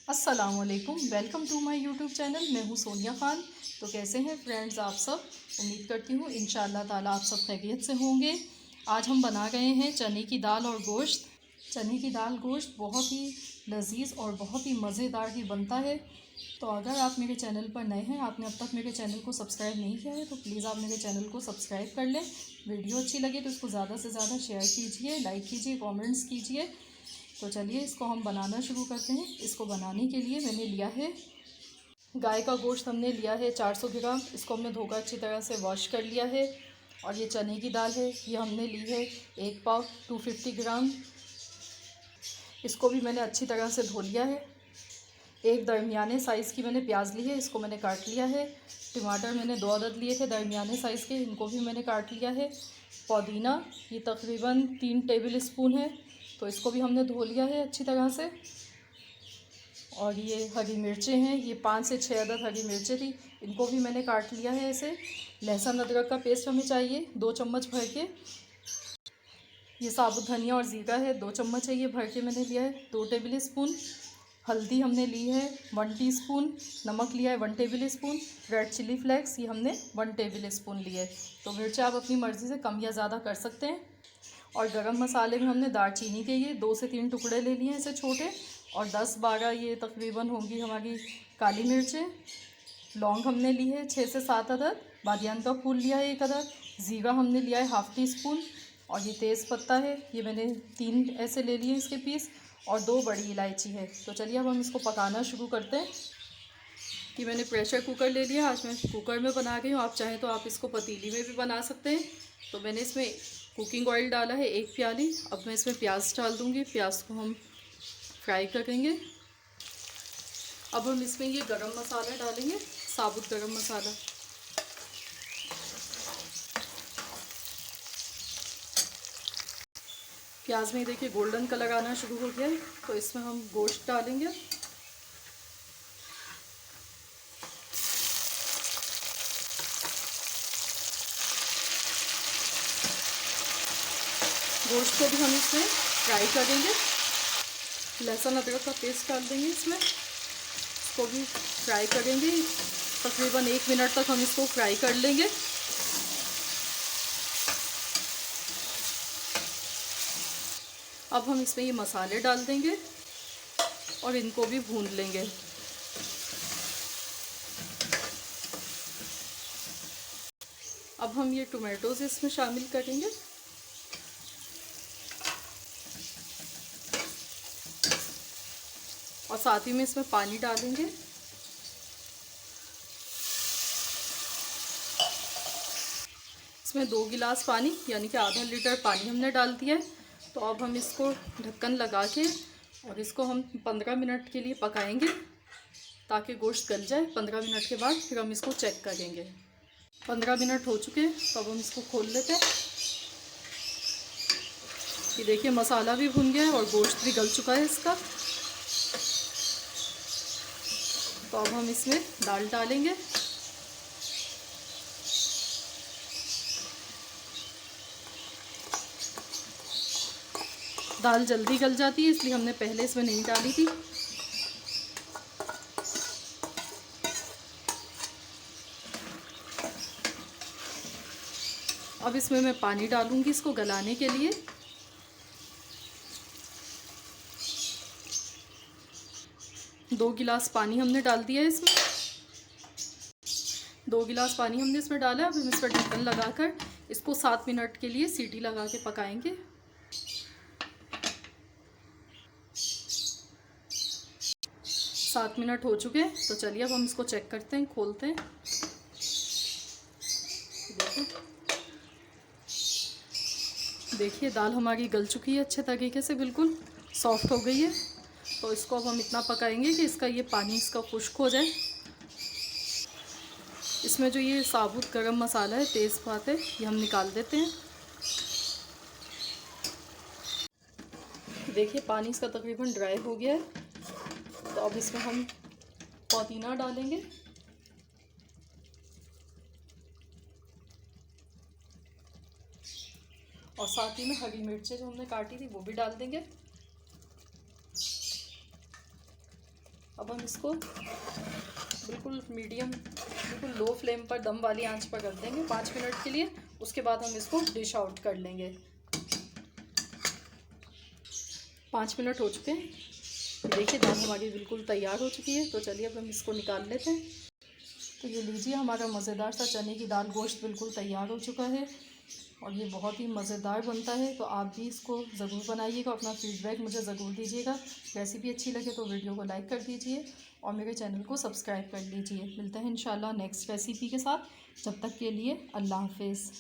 अस्सलामुअलैकुम, welcome to my YouTube channel. मैं हूँ सोनिया ख़ान। तो कैसे हैं फ्रेंड्स आप सब? उम्मीद करती हूँ इंशाअल्लाह ताला आप सब खैरियत से होंगे। आज हम बना गए हैं चने की दाल और गोश्त। चने की दाल गोश्त बहुत ही लजीज़ और बहुत ही मज़ेदार ही बनता है। तो अगर आप मेरे चैनल पर नए हैं, आपने अब तक मेरे चैनल को सब्सक्राइब नहीं किया है, तो प्लीज़ आप मेरे चैनल को सब्सक्राइब कर लें। वीडियो अच्छी लगे तो इसको ज़्यादा से ज़्यादा शेयर कीजिए, लाइक कीजिए, कमेंट्स कीजिए। तो चलिए इसको हम बनाना शुरू करते हैं। इसको बनाने के लिए मैंने लिया है गाय का गोश्त, हमने लिया है 400 ग्राम। इसको हमने धोकर अच्छी तरह से वॉश कर लिया है। और ये चने की दाल है, ये हमने ली है 1 पाव 250 ग्राम। इसको भी मैंने अच्छी तरह से धो लिया है। एक दरमियाने साइज़ की मैंने प्याज ली है, इसको मैंने काट लिया है। टमाटर मैंने 2 अदद लिए थे दरमियाने साइज़ के, इनको भी मैंने काट लिया है। पुदीना ये तकरीबन 3 टेबल स्पून है, तो इसको भी हमने धो लिया है अच्छी तरह से। और ये हरी मिर्चें हैं, ये 5 से 6 अदद हरी मिर्चें थी, इनको भी मैंने काट लिया है ऐसे। लहसुन अदरक का पेस्ट हमें चाहिए 2 चम्मच भर के। ये साबुत धनिया और ज़ीरा है, 2 चम्मच है, ये भर के मैंने लिया है। 2 टेबल स्पून हल्दी हमने ली है, 1 टीस्पून। नमक लिया है 1 tablespoon. Red chili flakes ये हमने 1 टेबल स्पून लिए। तो मिर्च आप अपनी मर्ज़ी से कम या ज़्यादा कर सकते हैं। और गरम मसाले में हमने दालचीनी के ये 2 से 3 टुकड़े ले लिए हैं ऐसे छोटे। और 10-12 ये तकरीबन होंगी हमारी काली मिर्चें। लौंग हमने ली है 6 से 7 अदद। बादियान का फूल लिया है 1 अदद। ज़ीरा हमने लिया है ½ टीस्पून। और ये तेज़ पत्ता है, ये मैंने 3 ऐसे ले लिए इसके पीस। और 2 बड़ी इलायची है। तो चलिए अब हम इसको पकाना शुरू करते हैं। कि मैंने प्रेशर कुकर ले लिया, आज मैं कुकर में बना रही हूँ। आप चाहें तो आप इसको पतीली में भी बना सकते हैं। तो मैंने इसमें कुकिंग ऑयल डाला है 1 प्याली। अब मैं इसमें प्याज डाल दूँगी, प्याज को हम फ्राई करेंगे। अब हम इसमें ये गरम मसाला डालेंगे, साबुत गरम मसाला। प्याज में देखिए गोल्डन कलर आना शुरू हो गया है, तो इसमें हम गोश्त डालेंगे। गोश्त को भी हम इसमें फ्राई करेंगे। लहसुन अदरक का पेस्ट डाल देंगे इसमें, इसको भी फ्राई करेंगे। तकरीबन 1 मिनट तक हम इसको फ्राई कर लेंगे। अब हम इसमें ये मसाले डाल देंगे और इनको भी भून लेंगे। अब हम ये टोमेटोज इसमें शामिल करेंगे। और साथ ही में इसमें पानी डालेंगे। इसमें 2 गिलास पानी यानी कि आधा लीटर पानी हमने डाल दिया है। तो अब हम इसको ढक्कन लगा के और इसको हम 15 मिनट के लिए पकाएंगे ताकि गोश्त गल जाए। 15 मिनट के बाद फिर हम इसको चेक करेंगे। 15 मिनट हो चुके हैं, तो अब हम इसको खोल लेते हैं। ये देखिए मसाला भी भुन गया है और गोश्त भी गल चुका है इसका। तो अब हम इसमें दाल डालेंगे। दाल जल्दी गल जाती है, इसलिए हमने पहले इसमें नहीं डाली थी। अब इसमें मैं पानी डालूंगी इसको गलाने के लिए। दो गिलास पानी हमने डाल दिया है इसमें। 2 गिलास पानी हमने इसमें डाला। अब हम इस पर ढक्कन लगाकर इसको 7 मिनट के लिए सीटी लगा के पकाएंगे। 7 मिनट हो चुके हैं, तो चलिए अब हम इसको चेक करते हैं, खोलते हैं। देखिए दाल हमारी गल चुकी है अच्छे तरीके से, बिल्कुल सॉफ्ट हो गई है। तो इसको अब हम इतना पकाएंगे कि इसका ये पानी इसका खुश्क हो जाए। इसमें जो ये साबुत गरम मसाला है, तेज़पात है, ये हम निकाल देते हैं। देखिए पानी इसका तकरीबन ड्राई हो गया है। तो अब इसमें हम पुदीना डालेंगे। और साथ ही में हरी मिर्चें जो हमने काटी थी वो भी डाल देंगे। अब हम इसको बिल्कुल मीडियम, बिल्कुल लो फ्लेम पर दम वाली आंच पर कर देंगे 5 मिनट के लिए। उसके बाद हम इसको डिश आउट कर लेंगे। 5 मिनट हो चुके हैं, देखिए दाल हमारी बिल्कुल तैयार हो चुकी है। तो चलिए अब हम इसको निकाल लेते हैं। तो ये लीजिए, हमारा मज़ेदार सा चने की दाल गोश्त बिल्कुल तैयार हो चुका है और ये बहुत ही मज़ेदार बनता है। तो आप भी इसको ज़रूर बनाइएगा, अपना फीडबैक मुझे ज़रूर दीजिएगा। रेसिपी अच्छी लगे तो वीडियो को लाइक कर दीजिए और मेरे चैनल को सब्सक्राइब कर लीजिए। मिलते हैं इंशाल्लाह नेक्स्ट रेसिपी के साथ। जब तक के लिए अल्लाह हाफ़िज़।